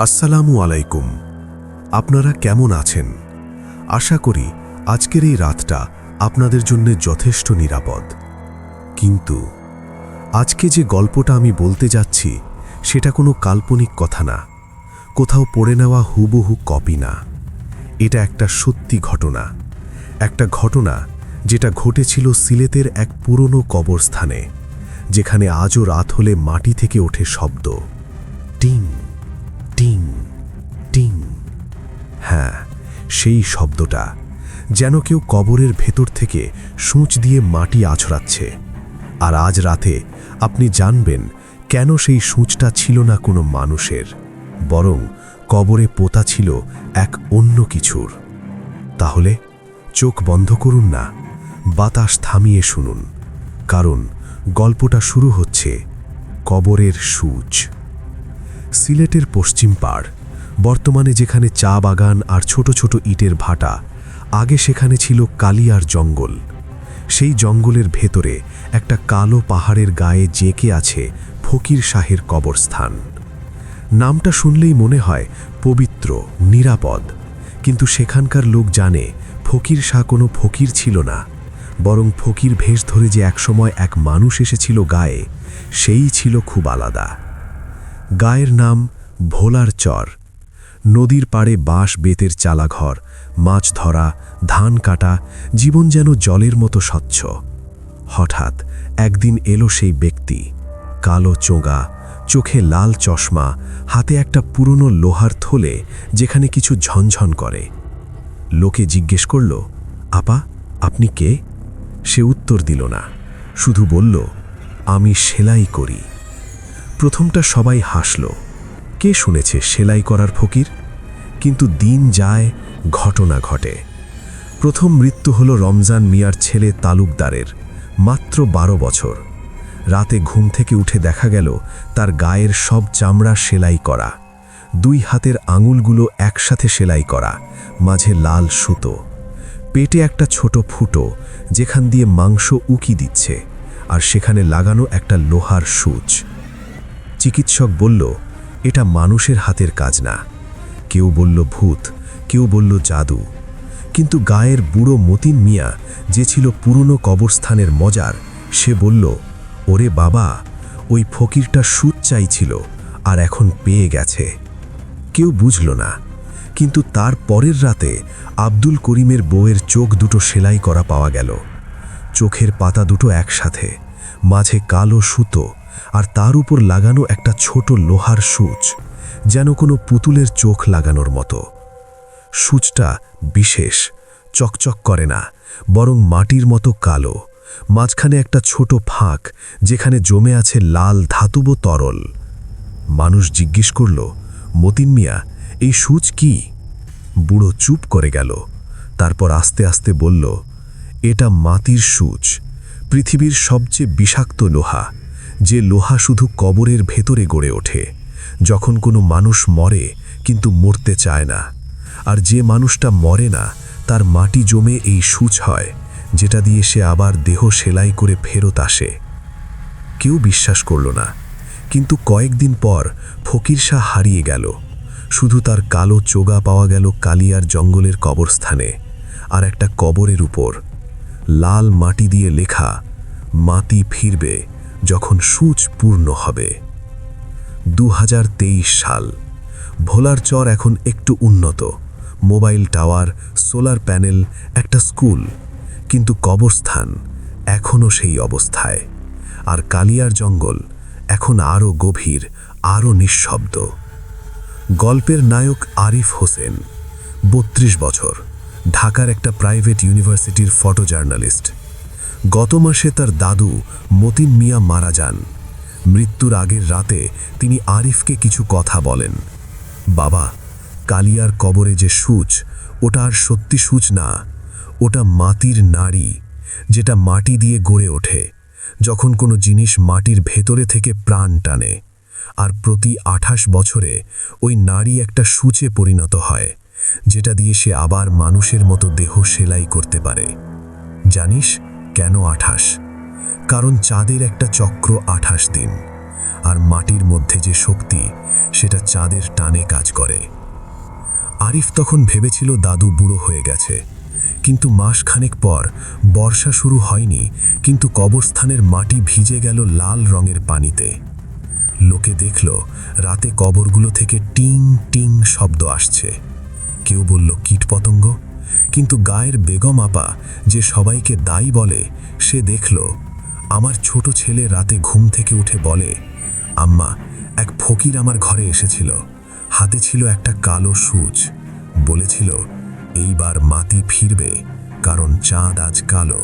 আসসালামু আলাইকুম। আপনারা কেমন আছেন? আশা করি আজকের এই রাতটা আপনাদের জন্য যথেষ্ট নিরাপদ। কিন্তু আজকে যে গল্পটা আমি বলতে যাচ্ছি সেটা কোনো কাল্পনিক কথা না, কোথাও পড়ে নেওয়া হুবহু কপি না। এটা একটা সত্যি ঘটনা, একটা ঘটনা যেটা ঘটেছিল সিলেটের এক পুরনো কবরস্থানে, যেখানে আজও রাত হলে মাটি থেকে ওঠে শব্দ, টিং টিং টিং। হ্যাঁ, সেই শব্দটা যেন কেউ কবরের ভেতর থেকে সূঁচ দিয়ে মাটি আছড়াচ্ছে। আর আজ রাতে আপনি জানবেন কেন সেই সূঁচটা ছিল না কোনো মানুষের, বরং কবরে পোতা ছিল এক অন্য কিছুর। তাহলে চোখ বন্ধ করুন না, বাতাস থামিয়ে শুনুন, কারণ গল্পটা শুরু হচ্ছে কবরের সূঁচ। সিলেটের পশ্চিম পাড়, বর্তমানে যেখানে চা বাগান আর ছোট ছোট ইটের ভাটা, আগে সেখানে ছিল কালিয়ার জঙ্গল। সেই জঙ্গলের ভেতরে একটা কালো পাহাড়ের গায়ে জেঁকে আছে ফকির শাহের কবরস্থান। নামটা শুনলেই মনে হয় পবিত্র, নিরাপদ, কিন্তু সেখানকার লোক জানে ফকির শাহ কোনো ফকির ছিল না, বরং ফকির ভেষ ধরে যে একসময় এক মানুষ এসেছিল গায়ে, সেই ছিল খুব আলাদা। গায়ের নাম ভোলার চর। নদীর পাড়ে বাঁশ বেতের চালাঘর, মাছ ধরা, ধান কাটা, জীবন যেন জলের মতো স্বচ্ছ। হঠাৎ একদিন এলো সেই ব্যক্তি, কালো চোঙা, চোখে লাল চশমা, হাতে একটা পুরনো লোহার থলে যেখানে কিছু ঝনঝন করে। লোকে জিজ্ঞেস করল, আপা, আপনি কে? সে উত্তর দিল না, শুধু বলল, আমি সেলাই করি। প্রথমটা সবাই হাসল, কে শুনেছে সেলাই করার ফকির? কিন্তু দিন যায়, ঘটনা ঘটে। প্রথম মৃত্যু হলো রমজান মিয়ার ছেলে তালুকদারের, মাত্র 12 বছর। রাতে ঘুম থেকে উঠে দেখা গেল তার গায়ের সব চামড়া সেলাই করা, 2 হাতের আঙুলগুলো একসাথে সেলাই করা, মাঝে লাল সুতো, পেটে একটা ছোট ফুটো যেখান দিয়ে মাংস উকি দিচ্ছে, আর সেখানে লাগানো একটা লোহার সূচ। চিকিৎসক বলল, এটা মানুষের হাতের কাজ না। কেউ বলল ভূত, কেউ বলল জাদু। কিন্তু গায়ের বুড়ো মতিন মিয়া, যে ছিল পুরনো কবরস্থানের মজার, সে বলল, ওরে বাবা, ওই ফকিরটা সূচ চাইছিল আর এখন পেয়ে গেছে। কেউ বুঝল না, কিন্তু তার পরের রাতে আব্দুল করিমের বউয়ের চোখ দুটো সেলাই করা পাওয়া গেল। চোখের পাতা দুটো একসাথে, মাঝে কালো সুতো, আর তার উপর লাগানো একটা ছোট লোহার সূচ, যেন কোনো পুতুলের চোখ লাগানোর মতো। সূচটা বিশেষ, চকচক করে না, বরং মাটির মতো কালো, মাঝখানে একটা ছোট ফাঁক যেখানে জমে আছে লাল ধাতব তরল। মানুষ জিজ্ঞেস করল, মতিন মিয়া, এই সূচ কি? বুড়ো চুপ করে গেল, তারপর আস্তে আস্তে বলল, এটা মাটির সূচ, পৃথিবীর সবচেয়ে বিষাক্ত লোহা, যে লোহা শুধু কবরের ভেতরে গড়ে ওঠে, যখন কোনো মানুষ মরে কিন্তু মরতে চায় না। আর যে মানুষটা মরে না, তার মাটি জমে এই সূচ হয়, যেটা দিয়ে সে আবার দেহ সেলাই করে ফেরত আসে। কেউ বিশ্বাস করল না, কিন্তু কয়েকদিন পর ফকির শাহ হারিয়ে গেল। শুধু তার কালো চোগা পাওয়া গেল কালিয়ার জঙ্গলের কবরস্থানে, আর একটা কবরের উপর লাল মাটি দিয়ে লেখা, মাটি ফিরবে যখন সূচ পূর্ণ হবে। 2023 সাল। ভোলার চর এখন একটু উন্নত, মোবাইল টাওয়ার, সোলার প্যানেল, একটা স্কুল, কিন্তু কবরস্থান এখনও সেই অবস্থায়। আর কালিয়ার জঙ্গল এখন আরও গভীর, আরও নিঃশব্দ। গল্পের নায়ক আরিফ হোসেন, 32 বছর, ঢাকার একটা প্রাইভেট ইউনিভার্সিটির ফটো জার্নালিস্ট। গত মাসে তার দাদু মতিন মিয়া মারা যান। মৃত্যুর আগের রাতে তিনি আরিফকে কিছু কথা বলেন। বাবা, কালিয়ার কবরে যে সূচ, ওটা আর সত্যি সূচ না, ওটা মাটির নাড়ি, যেটা মাটি দিয়ে গড়ে ওঠে যখন কোনো জিনিস মাটির ভেতরে থেকে প্রাণ টানে। আর প্রতি 28 বছরে ওই নাড়ি একটা সূচে পরিণত হয়, যেটা দিয়ে সে আবার মানুষের মতো দেহ সেলাই করতে পারে। জানিস কেন 28? কারণ চাঁদের একটা চক্র 28 দিন, আর মাটির মধ্যে যে শক্তি, সেটা চাঁদের টানে কাজ করে। আরিফ তখন ভেবেছিল দাদু বুড়ো হয়ে গেছে, কিন্তু মাসখানেক পর বর্ষা শুরু হয়নি, কিন্তু কবরস্থানের মাটি ভিজে গেল লাল রঙের পানিতে। লোকে দেখল রাতে কবরগুলো থেকে টিং টিং শব্দ আসছে। কেউ বলল কীটপতঙ্গ, কিন্তু গায়ের বেগম আপা, যে সবাইকে দায়ী বলে, সে দেখল আমার ছোট ছেলে রাতে ঘুম থেকে উঠে বলে, আম্মা, এক ফকির আমার ঘরে এসেছিল, হাতে ছিল একটা কালো সূচ, বলেছিল এইবার মাটি ফিরবে, কারণ চাঁদ আজ কালো।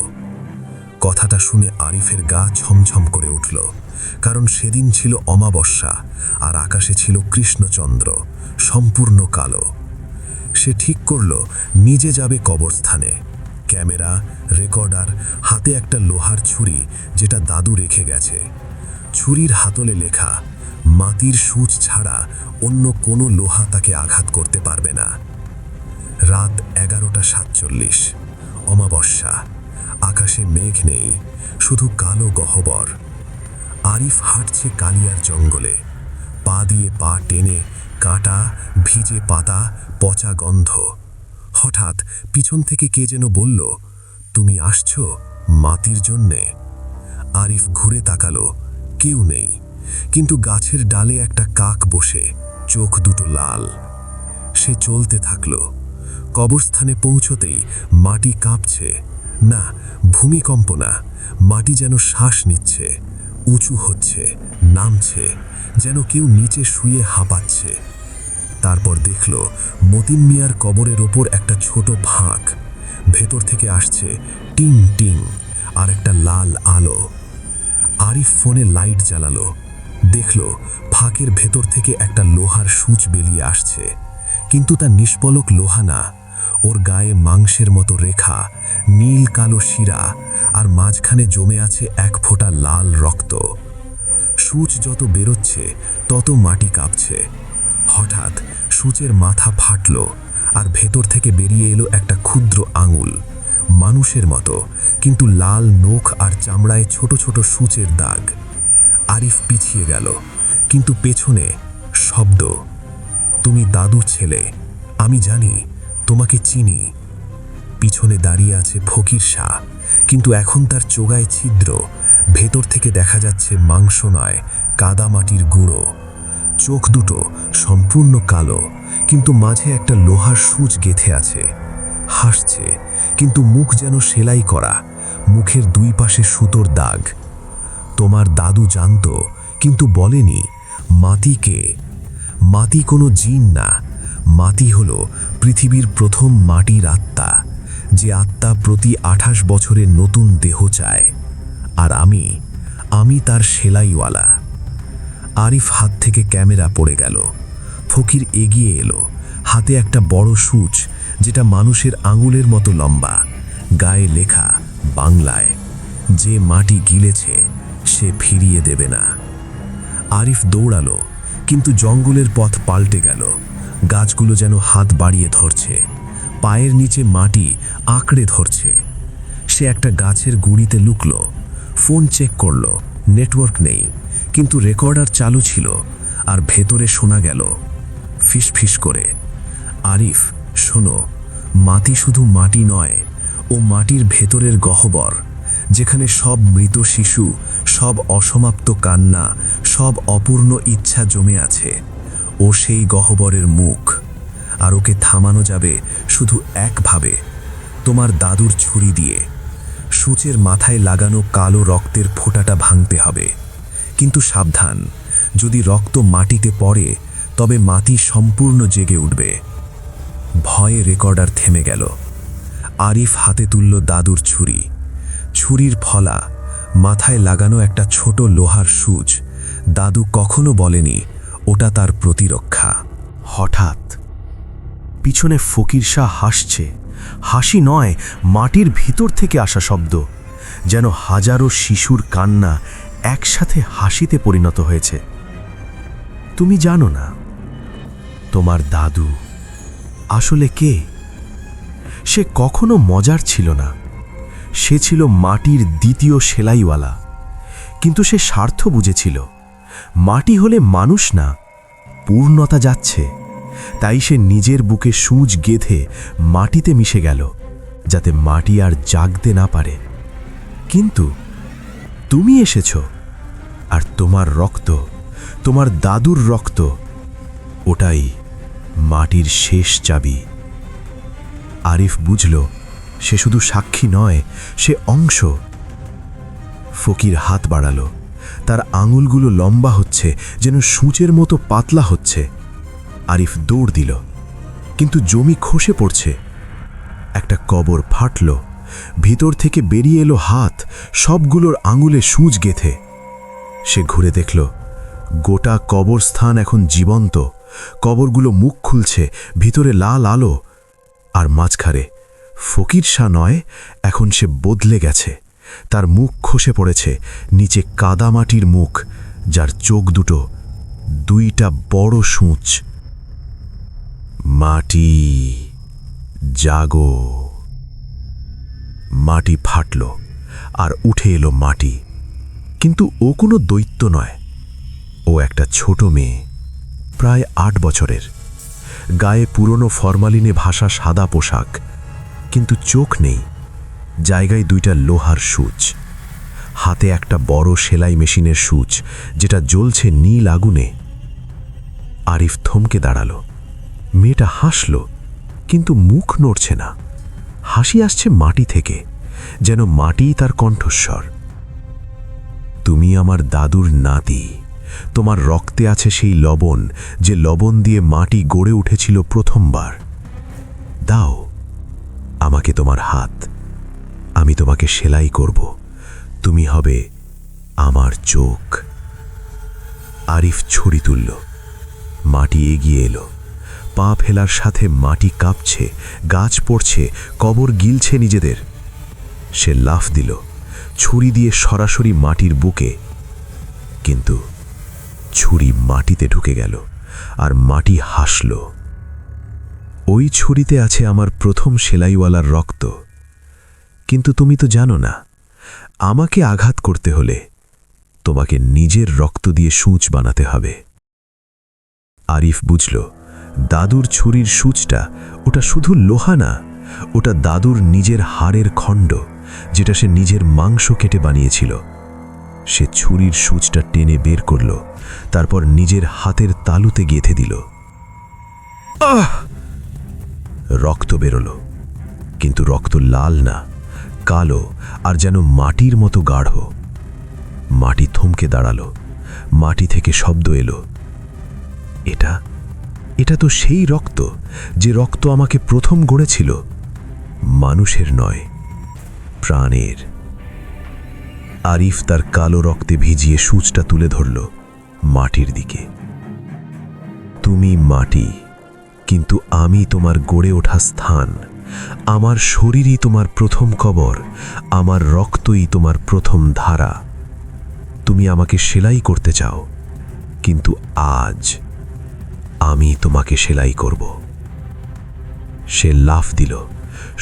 কথাটা শুনে আরিফের গা ছমছম করে উঠল, কারণ সেদিন ছিল অমাবস্যা আর আকাশে ছিল কৃষ্ণচন্দ্র, সম্পূর্ণ কালো। সে ঠিক করল নিজে যাবে কবরস্থানে। ক্যামেরা, রেকর্ডার, হাতে একটা লোহার ছুরি, যেটা দাদু রেখে গেছে। ছুরির হাতলে লেখা, মাটির সূচ ছাড়া অন্য কোনো লোহা তাকে আঘাত করতে পারবে না। রাত 11:47, অমাবস্যা, আকাশে মেঘ নেই, শুধু কালো গহ্বর। আরিফ হাঁটছে কালিয়ার জঙ্গলে, পা দিয়ে পা টেনে, কাঁটা, ভিজে পাতা, পচা গন্ধ। হঠাৎ পিছন থেকে কে যেন বলল, তুমি আসছো মাটির জন্যে? আরিফ ঘুরে তাকালো, কেউ নেই, কিন্তু গাছের ডালে একটা কাক বসে, চোখ দুটো লাল। সে চলতে থাকলো। কবরস্থানে পৌঁছতেই মাটি কাঁপছে, না ভূমিকম্প না, মাটি যেন শ্বাস নিচ্ছে, উঁচু হচ্ছে, নামছে, যেন কেউ নিচে শুয়ে হাঁপাচ্ছে। তারপর দেখল মতিন মিয়ার কবরের ওপর একটা ছোট ফাঁক, ভেতর থেকে আসছে টিং টিং আর একটা লাল আলো। আরিফ ফোনে লাইট জ্বালালো, দেখল ফাঁকের ভেতর থেকে একটা লোহার সূচ বেরিয়ে আসছে, কিন্তু তা নিষ্পলক লোহা না, ওর গায়ে মাংসের মতো রেখা, নীল কালো শিরা, আর মাঝখানে জমে আছে এক ফোঁটা লাল রক্ত। সূচ যত বেরোচ্ছে তত মাটি কাঁপছে। হঠাৎ সূচের মাথা ফাটল, আর ভেতর থেকে বেরিয়ে এলো একটা ক্ষুদ্র আঙুল, মানুষের মতো, কিন্তু লাল নখ আর চামড়ায় ছোট ছোট সূচের দাগ। আরিফ পিছিয়ে গেল, কিন্তু পেছনে শব্দ, তুমি দাদুর ছেলে, আমি জানি, তোমাকে চিনি। পিছনে দাঁড়িয়ে আছে ফকির শাহ, কিন্তু এখন তার চোগায় ছিদ্র, ভেতর থেকে দেখা যাচ্ছে মাংস নয়, কাদামাটির গুঁড়ো। চোখ দুটো সম্পূর্ণ কালো, কিন্তু মাঝে একটা লোহার সূচ গেঁথে আছে। হাসছে, কিন্তু মুখ যেন সেলাই করা, মুখের দুই পাশে সুতোর দাগ। তোমার দাদু জানতো, কিন্তু বলেনি মাটিকে। মাটি কোনো জিন না, মাটি হলো পৃথিবীর প্রথম মাটির আত্মা, যে আত্মা প্রতি 28 বছরে নতুন দেহ চায়। আর আমি তার সেলাইওয়ালা। আরিফ হাত থেকে ক্যামেরা পড়ে গেল। ফকির এগিয়ে এলো, হাতে একটা বড় সূচ, যেটা মানুষের আঙুলের মতো লম্বা, গায়ে লেখা বাংলায়, যে মাটি গিলেছে সে ফিরিয়ে দেবে না। আরিফ দৌড়ালো, কিন্তু জঙ্গলের পথ পাল্টে গেল। গাছগুলো যেন হাত বাড়িয়ে ধরছে, পায়ের নিচে মাটি আঁকড়ে ধরছে। সে একটা গাছের গুঁড়িতে লুকল, ফোন চেক করল, নেটওয়ার্ক নেই, কিন্তু রেকর্ডার চালু ছিল, আর ভেতরে শোনা গেল ফিস ফিস করে, আরিফ শোনো, মাটি শুধু মাটি নয়, ও মাটির ভেতরের গহ্বর, যেখানে সব মৃত শিশু, সব অসমাপ্ত কান্না, সব অপূর্ণ ইচ্ছা জমে আছে। ও সেই গহ্বরের মুখ, আর ওকে থামানো যাবে শুধু একভাবে, তোমার দাদুর ছুরি দিয়ে। সূচের মাথায় লাগানো কালো রক্তের ফোঁটাটা ভাঙতে হবে, কিন্তু সাবধান, যদি রক্ত মাটিতে পড়ে তবে মাটি সম্পূর্ণ জেগে উঠবে। ভয়ে রেকর্ডার থেমে গেল। আরিফ হাতে তুলল দাদুর ছুরি, ছুরির ফলা, মাথায় লাগানো একটা ছোট লোহার সূচ। দাদু কখনো বলেনি ওটা তার প্রতিরক্ষা। হঠাৎ পিছনে ফকির শাহ হাসছে, হাসি নয়, মাটির ভিতর থেকে আসা শব্দ, যেন হাজারো শিশুর কান্না একসাথে হাসিতে পরিণত হয়েছে। তুমি জানো না তোমার দাদু আসলে কে? সে কখনো মজার ছিল না, সে ছিল মাটির দ্বিতীয় সেলাইওয়ালা, কিন্তু সে স্বার্থ বুঝেছিল। মাটি হলে মানুষ না, পূর্ণতা যাচ্ছে। তাই সে নিজের বুকে সূঁচ গেঁথে মাটিতে মিশে গেল, যাতে মাটি আর জাগতে না পারে। কিন্তু তুমি এসেছ, আর তোমার রক্ত, তোমার দাদুর রক্ত, ওটাই মাটির শেষ চাবি। আরিফ বুঝল সে শুধু সাক্ষী নয়, সে অংশ। ফকির হাত বাড়ালো, তার আঙুলগুলো লম্বা হচ্ছে, যেন সূঁচের মতো পাতলা হচ্ছে। আরিফ দৌড় দিল, কিন্তু জমি খসে পড়ছে। একটা কবর ফাটল, ভিতর থেকে বেরিয়ে এলো হাত, সবগুলোর আঙুলে সূঁচ গেথে। সে ঘুরে দেখল গোটা কবরস্থান এখন জীবন্ত। কবরগুলো মুখ খুলছে, ভিতরে লাল আলো। আর মাঝখানে ফকির শাহ নয়, এখন সে বদলে গেছে। তার মুখ খসে পড়েছে, নিচে কাদামাটির মুখ, যার চোখ দুটো দুইটা বড় সূঁচ। মাটি জাগো। মাটি ফাটল, আর উঠে এলো মাটি। কিন্তু ও কোনো দৈত্য নয়, ও একটা ছোট মেয়ে, প্রায় 8 বছরের। গায়ে পুরনো ফরমালিনে ভাসা সাদা পোশাক, কিন্তু চোখ নেই, জায়গায় দুইটা লোহার সূঁচ। হাতে একটা বড় সেলাই মেশিনের সূঁচ, যেটা জ্বলছে নীল আগুনে। আরিফ থমকে দাঁড়ালো। মেয়েটা হাসল, কিন্তু মুখ নড়ছে না। হাসি আসছে মাটি থেকে, যেন মাটিই তার কণ্ঠস্বর। তুমি আমার দাদুর নাতি, তোমার রক্তে আছে সেই লবণ, যে লবণ দিয়ে মাটি গড়ে উঠেছিল প্রথমবার। দাও আমাকে তোমার হাত, আমি তোমাকে সেলাই করব, তুমি হবে আমার চোখ। আরিফ ছড়ি তুলল, মাটি এগিয়ে এলো। পা ফেলার সাথে মাটি কাঁপছে, গাছ পড়ছে, কবর গিলছে নিজেদের। সে লাফ দিল, ছুরি দিয়ে সরাসরি মাটির বুকে। কিন্তু ছুরি মাটিতে ঢুকে গেল, আর মাটি হাসল। ওই ছুরিতে আছে আমার প্রথম সেলাইওয়ালার রক্ত। কিন্তু তুমি তো জানো না, আমাকে আঘাত করতে হলে তোমাকে নিজের রক্ত দিয়ে সূঁচ বানাতে হবে। আরিফ বুঝল, দাদুর ছুরির সূঁচটা ওটা শুধু লোহা না, ওটা দাদুর নিজের হাড়ের খণ্ড, যেটা সে নিজের মাংস কেটে বানিয়েছিল। সে ছুরির সূঁচটা টেনে বের করল, তারপর নিজের হাতের তালুতে গেঁথে দিল। রক্ত বেরোল, কিন্তু রক্ত লাল না, কালো, আর যেন মাটির মতো গাঢ়। মাটি থমকে দাঁড়ালো, মাটি থেকে শব্দ এলো। এটা তো সেই রক্ত, যে রক্ত আমাকে প্রথম গড়েছিল। মানুষের নয়, প্রাণের। আরিফ তার কালো রক্তে ভিজিয়ে সূঁচটা তুলে ধরল মাটির দিকে। তুমি মাটি, কিন্তু আমি তোমার গড়ে ওঠা স্থান। আমার শরীরই তোমার প্রথম কবর, আমার রক্তই তোমার প্রথম ধারা। তুমি আমাকে সেলাই করতে চাও, কিন্তু আজ আমি তোমাকে সেলাই করব। সে লাফ দিল,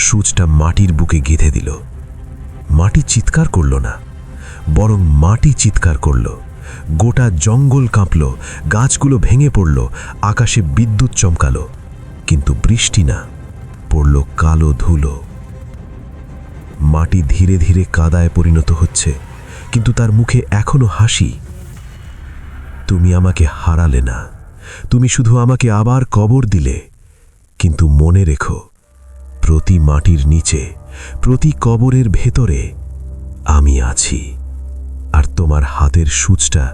সূঁচটা মাটির বুকে গেঁথে দিল। মাটি চিৎকার করল না, বরং মাটি চিৎকার করল। গোটা জঙ্গল কাঁপল, গাছগুলো ভেঙে পড়ল, আকাশে বিদ্যুৎ চমকালো। কিন্তু বৃষ্টি না, পড়ল কালো ধুলো। মাটি ধীরে ধীরে কাদায় পরিণত হচ্ছে, কিন্তু তার মুখে এখনো হাসি। তুমি আমাকে হারালে না, তুমি শুধু আমাকে আবার কবর দিলে। কিন্তু মনে রেখো, প্রতি মাটির নিচে, প্রতি কবরের ভেতরে আমি আছি। আর তোমার হাতের সূঁচটা,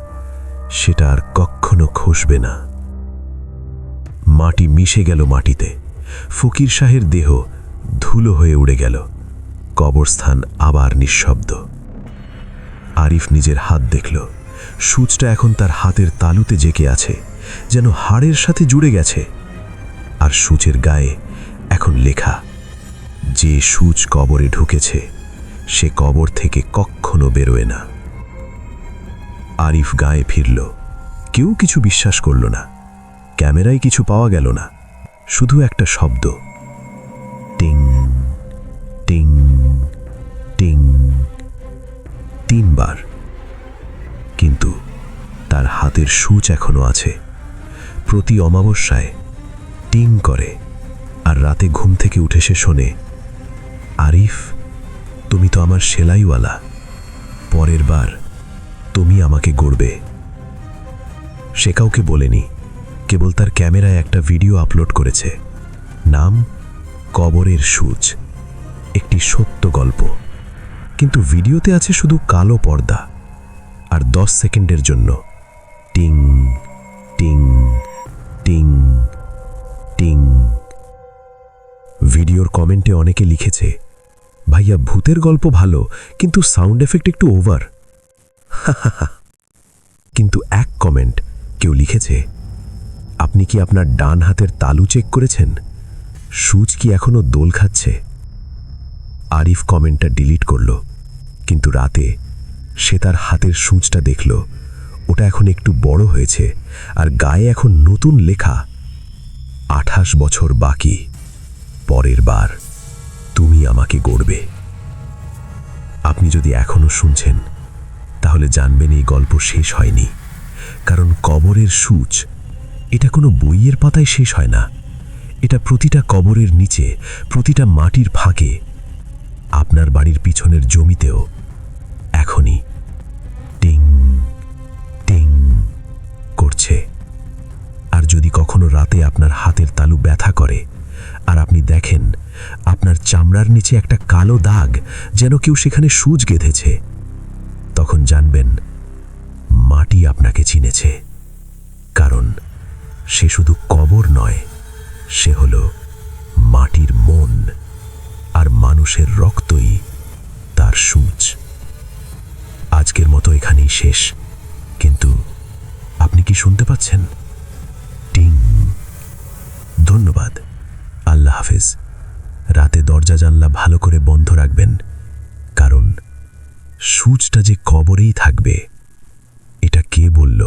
সেটা আর কখনো খসবে না। মাটি মিশে গেল মাটিতে। ফকির শাহের দেহ ধুলো হয়ে উড়ে গেল। কবরস্থান আবার নিঃশব্দ। আরিফ নিজের হাত দেখল, সূঁচটা এখন তার হাতের তালুতে জেঁকে আছে, যেন হাড়ের সাথে জুড়ে গেছে। আর সূঁচের গায়ে এখন লেখা, যে সূঁচ কবরে ঢুকেছে, সে কবর থেকে কখনো বেরোয় না। আরিফ গায়ে ফিরল। কেউ কিছু বিশ্বাস করল না, ক্যামেরায় কিছু পাওয়া গেল না, শুধু একটা শব্দ, টিং টিং টিং, 3 বার। কিন্তু তার হাতের সূচ এখনো আছে। প্রতি অমাবস্যায় টিং করে, আর রাতে ঘুম থেকে উঠে সে শোনে, আরিফ, তুমি তো আমার সেলাইওয়ালা, পরের বার তুমি আমাকে গড়বে। সে কাউকে বলেনি, কেবল তার ক্যামেরায় একটা ভিডিও আপলোড করেছে। নাম কবরের সূচ, একটি সত্য গল্প। কিন্তু ভিডিওতে আছে শুধু কালো পর্দা আর 10 সেকেন্ডের জন্য টিং টিং টিং টিং। ভিডিওর কমেন্টে অনেকে লিখেছে, ভাইয়া ভূতের গল্প ভালো, কিন্তু সাউন্ড এফেক্ট একটু ওভার। কিন্তু এক কমেন্ট কেউ লিখেছে, আপনি কি আপনার ডান হাতের তালু চেক করেছেন? সূচ কি এখনো দোল খাচ্ছে? আরিফ কমেন্টটা ডিলিট করল, কিন্তু রাতে সে তার হাতের সূচটা দেখল। ওটা এখন একটু বড় হয়েছে, আর গায়ে এখন নতুন লেখা, 28 বছর বাকি, পরের বার তুমি আমাকে গড়বে। আপনি যদি এখনো শুনছেন, তাহলে জানবেন এই গল্প শেষ হয়নি। কারণ কবরের সূচ এটা কোনো বইয়ের পাতায় শেষ হয় না। এটা প্রতিটা কবরের নিচে, প্রতিটা মাটির ফাঁকে, আপনার বাড়ির পিছনের জমিতেও এখনই টিং টিং করছে। আর যদি কখনো রাতে আপনার হাতের তালু ব্যথা করে, আর আপনি দেখেন আপনার চামড়ার নিচে একটা কালো দাগ, যেন কেউ সেখানে সূচ গেঁথেছে, তখন জানবেন মাটি আপনাকে চিনেছে। কারণ সে শুধু কবর নয়, সে হলো মাটির মন, আর মানুষের রক্তই তার সূচ। আজকের মতো এখানেই শেষ, কিন্তু আপনি কি শুনতে পাচ্ছেন? টিং। ধন্যবাদ। আল্লাহ হাফেজ। রাতে দরজা জানলা ভালো করে বন্ধ রাখবেন, কারণ সূচটা যে কবরেই থাকবে, এটা কে বলল?